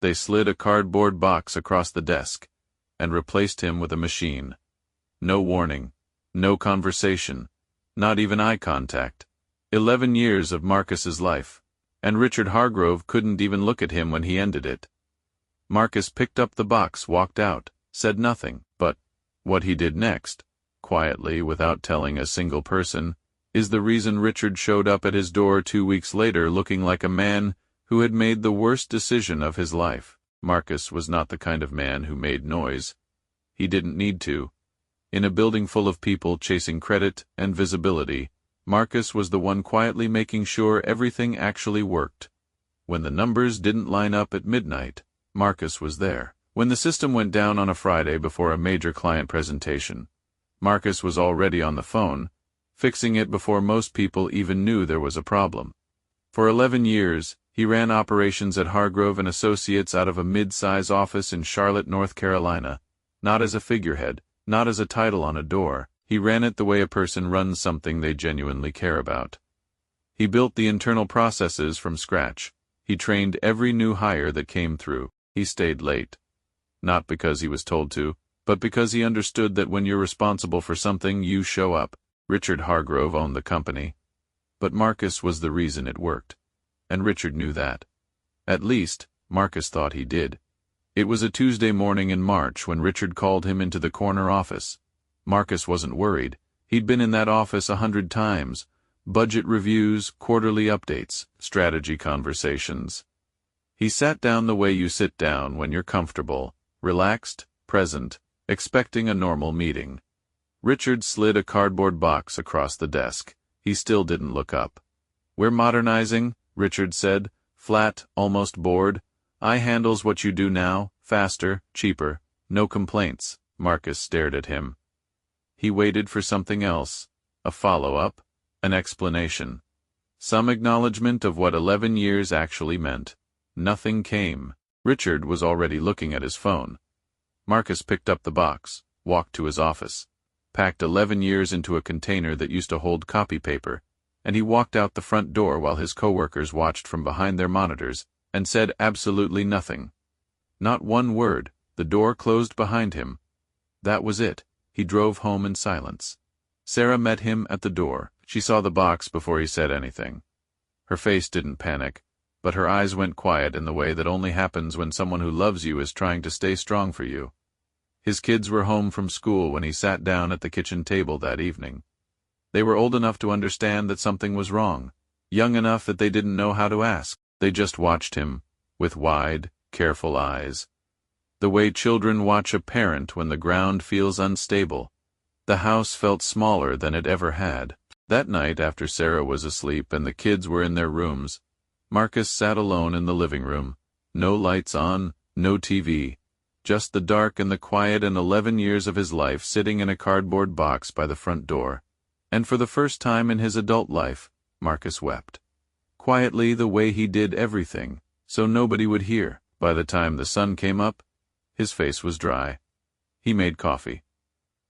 They slid a cardboard box across the desk and replaced him with a machine. No warning, no conversation, not even eye contact. 11 years of Marcus's life, and Richard Hargrove couldn't even look at him when he ended it. Marcus picked up the box, walked out, said nothing, but what he did next, quietly without telling a single person, is the reason Richard showed up at his door 2 weeks later looking like a man who had made the worst decision of his life. Marcus was not the kind of man who made noise. He didn't need to. In a building full of people chasing credit and visibility, Marcus was the one quietly making sure everything actually worked. When the numbers didn't line up at midnight, Marcus was there. When the system went down on a Friday before a major client presentation, Marcus was already on the phone, fixing it before most people even knew there was a problem. For 11 years, he ran operations at Hargrove & Associates out of a mid-size office in Charlotte, North Carolina, not as a figurehead, not as a title on a door. He ran it the way a person runs something they genuinely care about. He built the internal processes from scratch. He trained every new hire that came through. He stayed late. Not because he was told to, but because he understood that when you're responsible for something, you show up. Richard Hargrove owned the company. But Marcus was the reason it worked. And Richard knew that. At least, Marcus thought he did. It was a Tuesday morning in March when Richard called him into the corner office. Marcus wasn't worried. He'd been in that office 100 times. Budget reviews, quarterly updates, strategy conversations. He sat down the way you sit down when you're comfortable, relaxed, present, expecting a normal meeting. Richard slid a cardboard box across the desk. He still didn't look up. "We're modernizing," Richard said, flat, almost bored. "I handles what you do now, faster, cheaper, no complaints." Marcus stared at him. He waited for something else, a follow-up, an explanation. Some acknowledgement of what 11 years actually meant. Nothing came. Richard was already looking at his phone. Marcus picked up the box, walked to his office, packed 11 years into a container that used to hold copy paper, and he walked out the front door while his coworkers watched from behind their monitors and said absolutely nothing. Not one word. The door closed behind him. That was it. He drove home in silence. Sarah met him at the door. She saw the box before he said anything. Her face didn't panic, but her eyes went quiet in the way that only happens when someone who loves you is trying to stay strong for you. His kids were home from school when he sat down at the kitchen table that evening. They were old enough to understand that something was wrong, young enough that they didn't know how to ask. They just watched him, with wide, careful eyes. The way children watch a parent when the ground feels unstable. The house felt smaller than it ever had. That night, after Sarah was asleep and the kids were in their rooms, Marcus sat alone in the living room. No lights on, no TV. Just the dark and the quiet, and 11 years of his life sitting in a cardboard box by the front door. And for the first time in his adult life, Marcus wept. Quietly, the way he did everything, so nobody would hear. By the time the sun came up, his face was dry. He made coffee.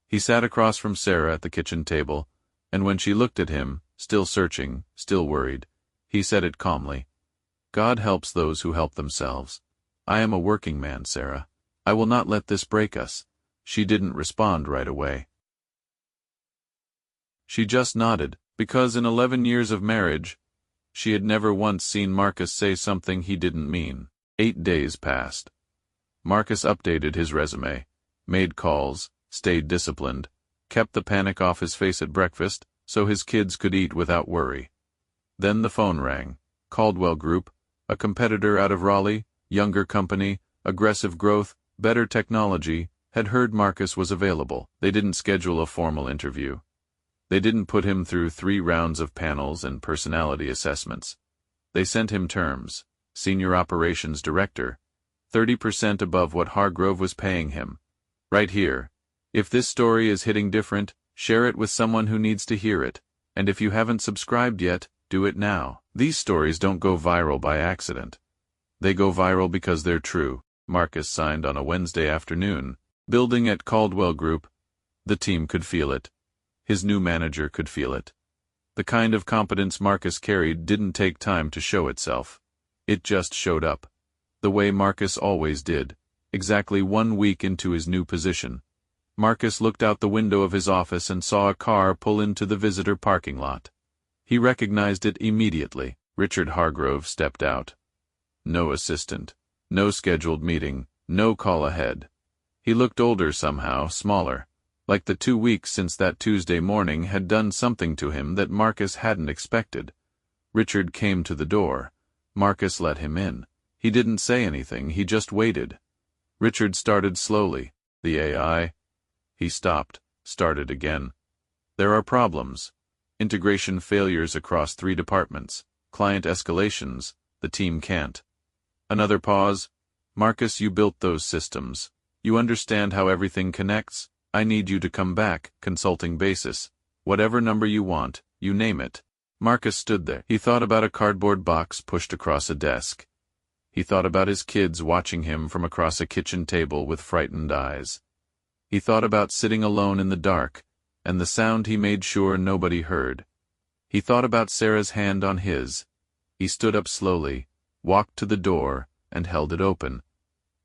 He sat across from Sarah at the kitchen table, and when she looked at him, still searching, still worried, he said it calmly. "God helps those who help themselves. I am a working man, Sarah. I will not let this break us." She didn't respond right away. She just nodded, because in 11 years of marriage, she had never once seen Marcus say something he didn't mean. 8 days passed. Marcus updated his resume, made calls, stayed disciplined, kept the panic off his face at breakfast so his kids could eat without worry. Then the phone rang. Caldwell Group, a competitor out of Raleigh, younger company, aggressive growth, better technology, had heard Marcus was available. They didn't schedule a formal interview. They didn't put him through 3 rounds of panels and personality assessments. They sent him terms. Senior Operations Director, 30% above what Hargrove was paying him. Right here. If this story is hitting different, share it with someone who needs to hear it. And if you haven't subscribed yet, do it now. These stories don't go viral by accident. They go viral because they're true. Marcus signed on a Wednesday afternoon. Building at Caldwell Group. The team could feel it. His new manager could feel it. The kind of competence Marcus carried didn't take time to show itself. It just showed up. the way Marcus always did, exactly 1 week into his new position. Marcus looked out the window of his office and saw a car pull into the visitor parking lot. He recognized it immediately. Richard Hargrove stepped out. No assistant, no scheduled meeting, no call ahead. He looked older somehow, smaller, like the 2 weeks since that Tuesday morning had done something to him that Marcus hadn't expected. Richard came to the door. Marcus let him in. He didn't say anything, he just waited. Richard started slowly. The AI? He stopped, started again. There are problems. Integration failures across 3 departments. Client escalations. The team can't. Another pause. Marcus, you built those systems. You understand how everything connects. I need you to come back, consulting basis. Whatever number you want, you name it. Marcus stood there. He thought about a cardboard box pushed across a desk. He thought about his kids watching him from across a kitchen table with frightened eyes. He thought about sitting alone in the dark, and the sound he made sure nobody heard. He thought about Sarah's hand on his. He stood up slowly, walked to the door, and held it open.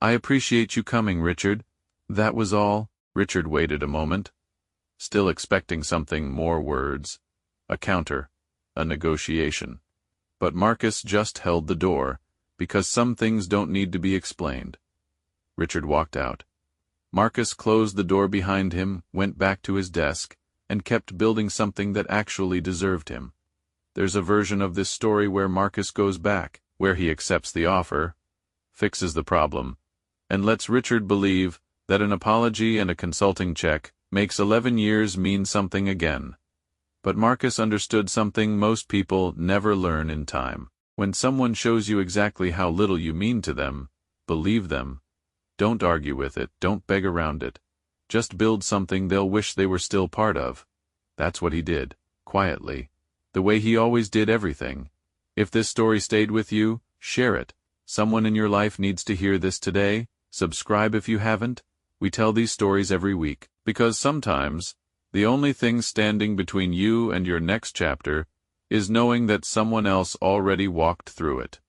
I appreciate you coming, Richard. That was all. Richard waited a moment, still expecting something more words. A counter. A negotiation. But Marcus just held the door, because some things don't need to be explained. Richard walked out. Marcus closed the door behind him, went back to his desk, and kept building something that actually deserved him. There's a version of this story where Marcus goes back, where he accepts the offer, fixes the problem, and lets Richard believe that an apology and a consulting check makes 11 years mean something again. But Marcus understood something most people never learn in time. When someone shows you exactly how little you mean to them, believe them. Don't argue with it, don't beg around it. Just build something they'll wish they were still part of. That's what he did, quietly. The way he always did everything. If this story stayed with you, share it. Someone in your life needs to hear this today. Subscribe if you haven't. We tell these stories every week, because sometimes, the only thing standing between you and your next chapter is knowing that someone else already walked through it.